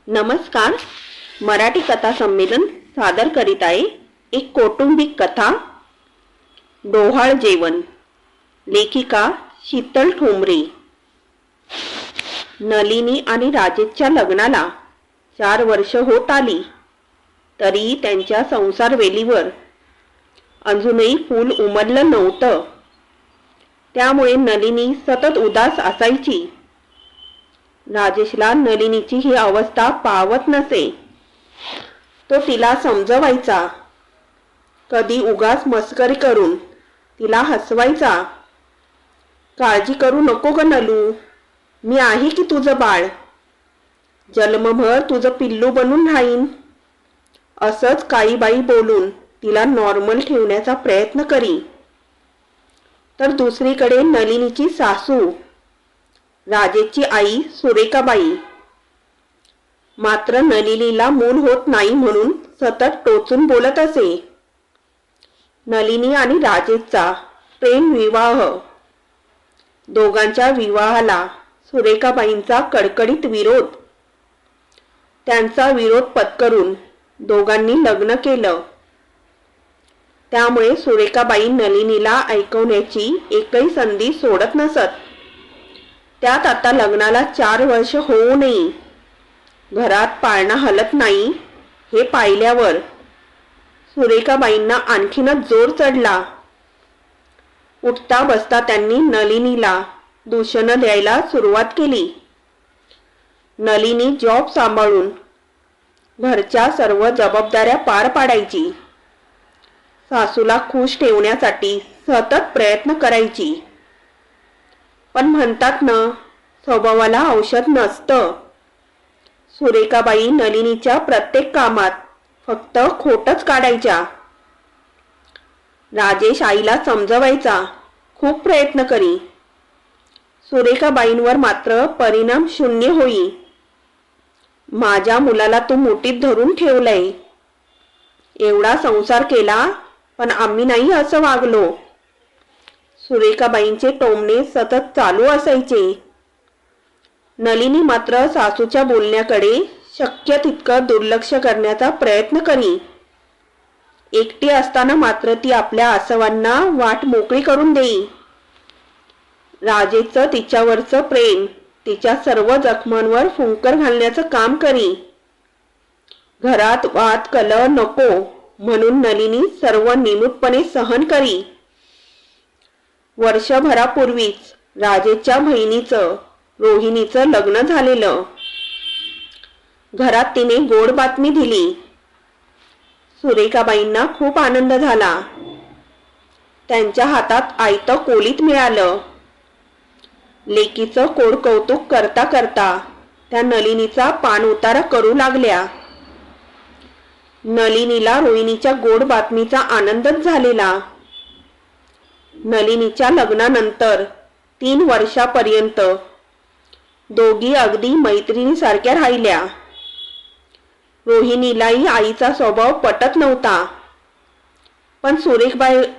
नमस्कार. मराठी कथा संमेलन सादर करीत आहे एक कौटुंबिक कथा, डोहाळ जेवण. लेखिका शीतल ठोंबरे. नलिनी आणि राजेशच्या लग्नाला 4 वर्ष होत आली, तरी त्यांच्या संसार वेलीवर अजूनही फूल उमललं नव्हतं. त्यामुळे नलिनी सतत उदास असायची. राजेशला नलिनीची ही अवस्था पावत नसे. तो तिला समजवायचा, कधी उगाच मस्करी करून तिला हसवायचा. काळजी करू नको ग नलू, मी आहे की तुझं बाळ, जन्मभर तुझं पिल्लू बनून राहीन. असंच काही बाई बोलून तिला नॉर्मल ठेवण्याचा प्रयत्न करी. तर दुसरीकडे नलिनीची सासू, राजेशची आई सुरेखाबाई मात्र नलिनीला मूल होत नाही म्हणून सतत टोचून बोलत असे. नलिनी आणि राजेशचा प्रेम विवाह. दोघांच्या विवाहाला सुरेखाबाईंचा कडकडीत विरोध. त्यांचा विरोध पत्करून दोघांनी लग्न केलं. त्यामुळे सुरेखाबाई नलिनीला ऐकवण्याची एकही संधी सोडत नसत. त्यात आता लग्नाला 4 वर्ष होऊनही घरात पाळणा हलत नाही हे पाहिल्यावर सुरेखाबाईंना आणखीनच जोर चढला. उठता बसता त्यांनी नलिनीला दूषणं द्यायला सुरुवात केली. नलिनी जॉब सांभाळून घरच्या सर्व जबाबदाऱ्या पार पाडायची. सासूला खुश ठेवण्यासाठी सतत प्रयत्न करायची. पण म्हणतात ना, स्वभावाला औषध नसतं. सुरेखाबाई नलिनीच्या प्रत्येक कामात फक्त खोटच काढायच्या. राजेश आईला समजवायचा, खूप प्रयत्न करी. सुरेखाबाईंवर मात्र परिणाम शून्य होई. माझ्या मुलाला तू मुठीत धरून ठेवलंय. एवढा संसार केला पण आम्ही नाही असं वागलो. सुरेखाबाईंचे टोमणे सतत चालू असायचे. नलिनी मात्र सासूच्या बोलण्याकडे शक्य तितकं दुर्लक्ष करण्याचा प्रयत्न करी. एकटी असताना मात्र ती आपल्या आसवांना वाट मोकळी करून देई. राजेशचं तिच्यावरचं प्रेम तिच्या सर्व जखमांवर फुंकर घालण्याचं काम करी. घरात वाद कलह नको म्हणून नलिनी सर्व निमूटपणे सहन करी. वर्षभरापूर्वीच राजेशच्या बहिणीचं रोहिणीचं लग्न झालेलं. घरात तिने गोड बातमी दिली. सुरेखाबाईंना खूप आनंद झाला. त्यांच्या हातात आयतं कोलीत मिळालं. लेकीचं कोड कौतुक करता करता त्या नलिनीचा पान उतारा करू लागल्या. नलिनीला रोहिणीच्या गोड बातमीचा आनंदच झालेला. नलिनीच्या लग्नानंतर 3 वर्षापर्यंत दोघी अगदी मैत्रिणीसारख्या राहिल्या. रोहिणीलाही आईचा स्वभाव पटत नव्हता. पण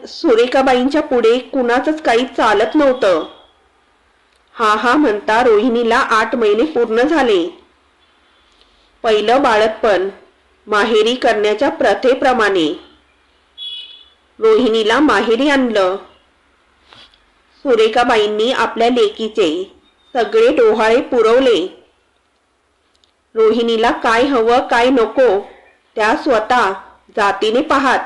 सुरेखाबाईंच्या पुढे कुणाचंच काही चालत नव्हतं. हा म्हणता रोहिणीला 8 महिने पूर्ण झाले. पहिलं बाळंतपण माहेरी करण्याच्या प्रथेप्रमाणे रोहिणीला माहेरी आणलं. सुरेखाबाईंनी आपल्या लेकीचे सगळे डोहाळे पुरवले. रोहिणीला काय हवं काय नको त्या स्वतः जातीने पाहात.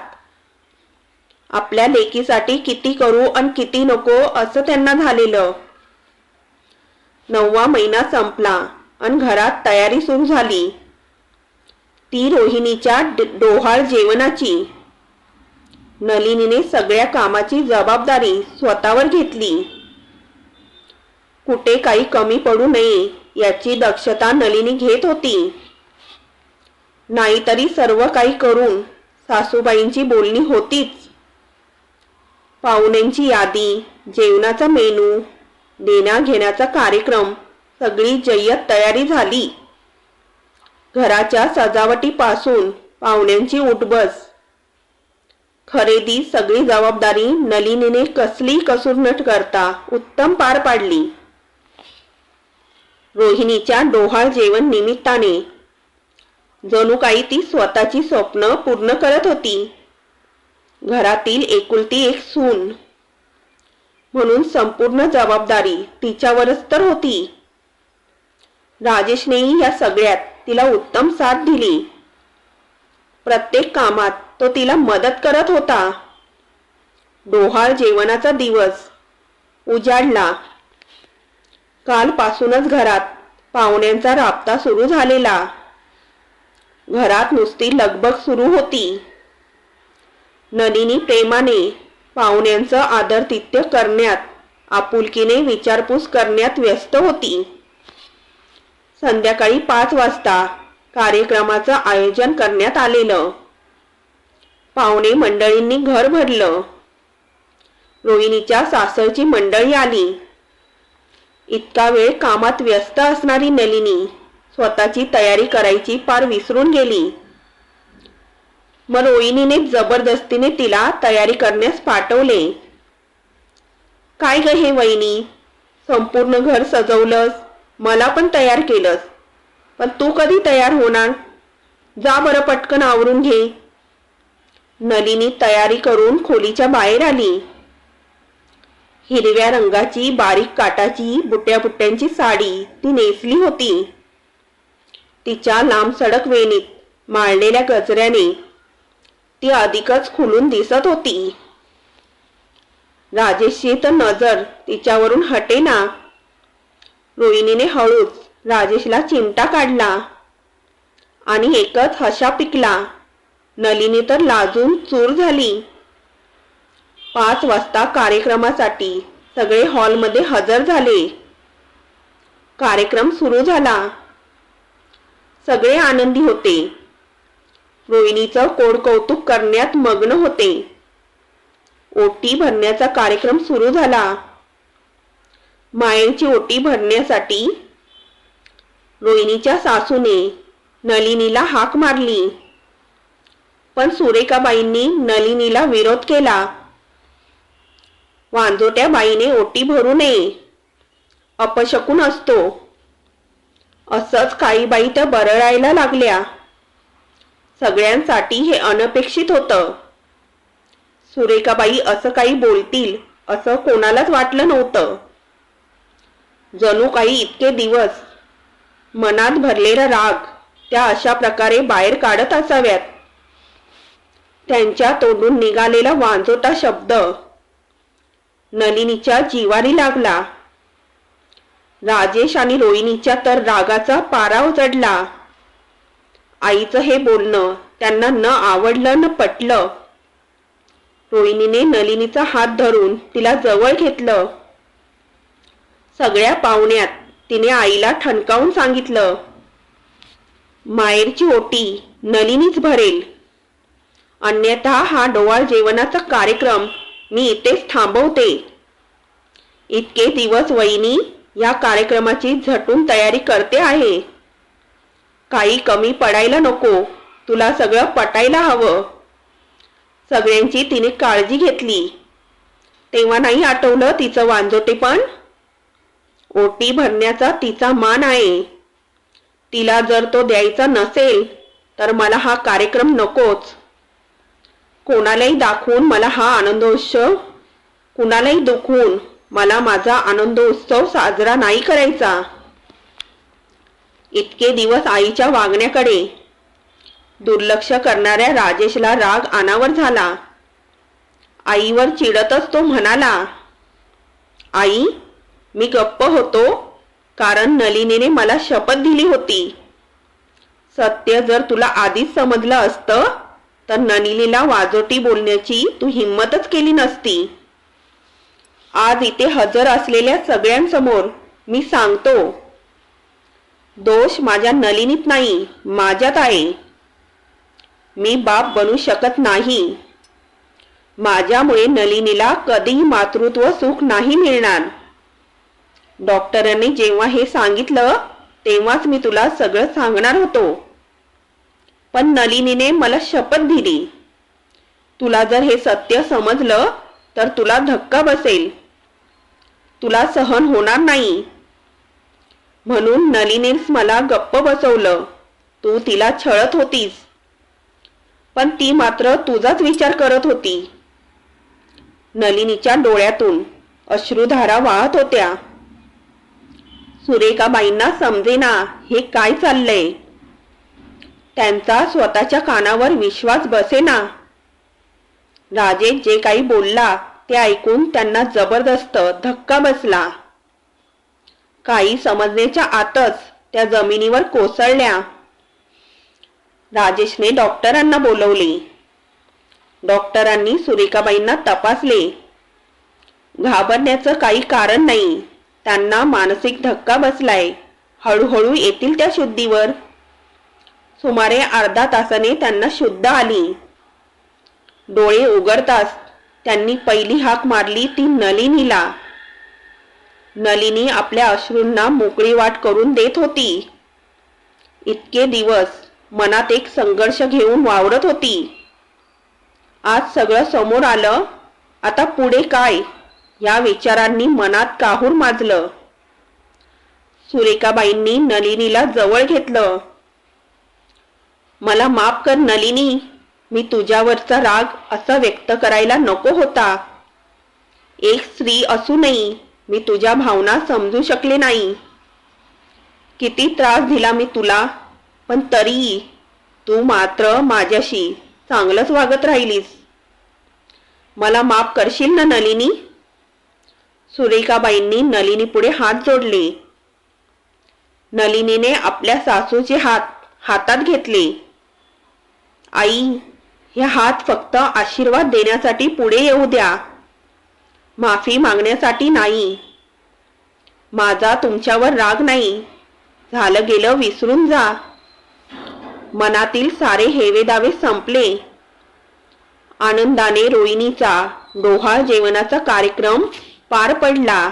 आपल्या लेकीसाठी किती करू आणि किती नको असं त्यांना झालेलं. 9वा महिना संपला आणि घरात तयारी सुरू झाली. ती रोहिणीच्या डोहाळ जेवणाची. नलिनीने सगळ्या कामाची जबाबदारी स्वतःवर घेतली. कुठे काही कमी पडू नये याची दक्षता नलिनी घेत होती. नाहीतरी सर्व काही करून सासूबाईंची बोलणी होतीच. पाहुण्यांची यादी, जेवणाचा मेनू, देण्या घेण्याचा कार्यक्रम सगळी जय्यत तयारी झाली. घराच्या सजावटीपासून पाहुण्यांची उठबस, खरेदी सगळी जबाबदारी नलिनीने कसली कसूर न करता उत्तम पार पाडली. रोहिणीच्या डोहाळ जेवण निमित्ताने जणू काही ती स्वतःची स्वप्न पूर्ण करत होती. घरातील एकुलती एक सून म्हणून संपूर्ण जबाबदारी तिच्यावरच तर होती. राजेशनेही या सगळ्यात तिला उत्तम साथ दिली. प्रत्येक कामात तो तिला मदत करत होता. डोहाळ जेवणाचा दिवस उजाडला. कालपासूनच घरात पाहुण्यांचा राबता सुरू झालेला. घरात नुसती लगबग सुरू होती. नलिनी प्रेमाने पाहुण्यांचं आदरातिथ्य करण्यात, आपुलकीने विचारपूस करण्यात व्यस्त होती. संध्याकाळी 5 वाजता कार्यक्रमाचं आयोजन करण्यात आलेलं. पाहुणे मंडळींनी घर भरलं. रोहिणीच्या सासरची मंडळी आली. इतका वेळ कामात व्यस्त असणारी नलिनी स्वतःची तयारी करायची पार विसरून गेली. मग रोहिणीने जबरदस्तीने तिला तयारी करण्यास पाठवले. काय ग हे वहिनी, संपूर्ण घर सजवलंस, मला पण तयार केलंस, पण तू कधी तयार होणार? जा बरं पटकन आवरून घे. नलिनी तयारी करून खोलीच्या बाहेर आली. हिरव्या रंगाची बारीक काटाची बुट्ट्या साडी ती नेसली होती. तिच्या लांबसडक वेणीत माळलेल्या गजऱ्याने ती अधिकच खुलून दिसत होती. राजेशची तर नजर तिच्यावरून हटेना. रोहिणीने हळूच राजेशला चिमटा काढला आणि एकच हशा पिकला. नलिनी तर लाजून चूर झाली. 5 वाजता कार्यक्रमासाठी सगळे हॉलमध्ये हजर झाले. कार्यक्रम सुरू झाला. सगळे आनंदी होते. रोहिणीचं कोडकौतुक करण्यात मग्न होते. ओटी भरण्याचा कार्यक्रम सुरू झाला. मायेची ओटी भरण्यासाठी रोहिणीच्या सासूने नलिनीला हाक मारली, पण सुरेखाबाईंनी नलिनीला विरोध केला. वांजोट्या बाईने ओटी भरू नये, अपशकुन असतो. असंच काही बाई त्या बरळायला लागल्या. सगळ्यांसाठी हे अनपेक्षित होतं. सुरेखाबाई असं काही बोलतील असं कोणालाच वाटलं नव्हतं. जणू काही इतके दिवस मनात भरलेला राग त्या अशा प्रकारे बाहेर काढत असाव्यात. त्यांच्या तोंडून निघालेला वांजोटा शब्द नलिनीच्या जिवारी लागला. राजेश आणि रोहिणीच्या तर रागाचा पारा उचडला. आईचं हे बोलणं त्यांना न आवडलं न पटलं. रोहिणीने नलिनीचा हात धरून तिला जवळ घेतलं. सगळ्या पाहुण्यात तिने आईला ठणकावून सांगितलं, मायेरची ओटी नलिनीच भरेल, अन्यथा हा डोहाळ जेवणाचा कार्यक्रम मी इथेच थांबवते. इतके दिवस वहिनी या कार्यक्रमाची झटून तयारी करते आहे. काही कमी पडायला नको, तुला सगळं पटायला हवं. सगळ्यांची तिने काळजी घेतली. तेव्हा नाही आठवलं तिचं वांजोटेपण? ओटी भरण्याचा तिचा मान आहे. तिला जर तो द्यायचा नसेल तर मला हा कार्यक्रम नकोच. कोणालाही दाखवून मला हा आनंदोत्सव, कुणालाही दुखवून मला माझा आनंदोत्सव साजरा नाही करायचा. इतके दिवस आईच्या वागण्याकडे दुर्लक्ष करणाऱ्या राजेशला राग अनावर झाला. आईवर चिडतच तो म्हणाला, आई, मी गप्प होतो कारण नलिनीने मला शपथ दिली होती. सत्य जर तुला आधीच समजलं असतं तर नलिनीला वाजोटी बोलण्याची तू हिम्मतच केली नसती. आज इथे हजर असलेल्या सगळ्यांसमोर मी सांगतो, दोष माझ्या नलिनीत नाही, माझ्यात आहे. मी बाप बनू शकत नाही. माझ्यामुळे नलिनीला कधीही मातृत्व सुख नाही मिळणार. डॉक्टरांनी जेव्हा हे सांगितलं तेव्हाच मी तुला सगळं सांगणार होतो, पण नलिनीने मला शपथ दिली. तुला जर हे सत्य समजलं तर तुला धक्का बसेल, तुला सहन होणार नाही. म्हणून नलिनीने मला गप्प बसवलं. तू तिला छळत होतीस, पण ती मात्र तुझाच विचार करत होती. नलिनीच्या डोळ्यातून अश्रुधारा वाहत होत्या. सुरेखाबाईंना समजेना हे काय चाललंय. त्यांचा स्वतःच्या कानावर विश्वास बसेना. राजेश जे काही बोलला ते ऐकून त्यांना जबरदस्त धक्का बसला. काही समजण्याच्या आतच त्या जमिनीवर कोसळल्या. राजेशने डॉक्टरांना बोलवले. डॉक्टरांनी सुरेखाबाईंना तपासले. घाबरण्याचं काही कारण नाही. त्यांना मानसिक धक्का बसलाय. हळूहळू येतील त्या शुद्धीवर. सुमारे अर्धा तासाने त्यांना शुद्ध आली. डोळे उघडताच त्यांनी पहिली हाक मारली ती नलिनीला. नलिनी आपल्या अश्रूंना मोकळी वाट करून देत होती. इतके दिवस मनात एक संघर्ष घेऊन वावरत होती. आज सगळं समोर आलं. आता पुढे काय या विचारांनी मनात काहूर माजलं. सुरेखाबाईंनी नलिनीला जवळ घेतलं. मला माफ कर नलिनी, मी तुझ्यावरचा राग असा व्यक्त करायला नको होता. एक स्त्री असूनही मी तुझ्या भावना समजू शकले नाही. किती त्रास दिला मी तुला, पण तरी तू मात्र माझ्याशी चांगलंच वागत राहिलीस. मला माफ करशील ना नलिनी? सुरेखाबाईंनी नलिनी पुढे हात जोडले. नलिनीने आपल्या सासूचे हात हातात घेतले. आई, हे हात फक्त आशीर्वाद देण्यासाठी पुढे येऊ द्या, माफी मागण्यासाठी नाही. माझा तुमच्यावर राग नाही. झालं गेलं विसरून जा. मनातील सारे हेवेदावे संपले. आनंदाने रोहिणीचा डोहाळ जेवणाचा कार्यक्रम पार पडला.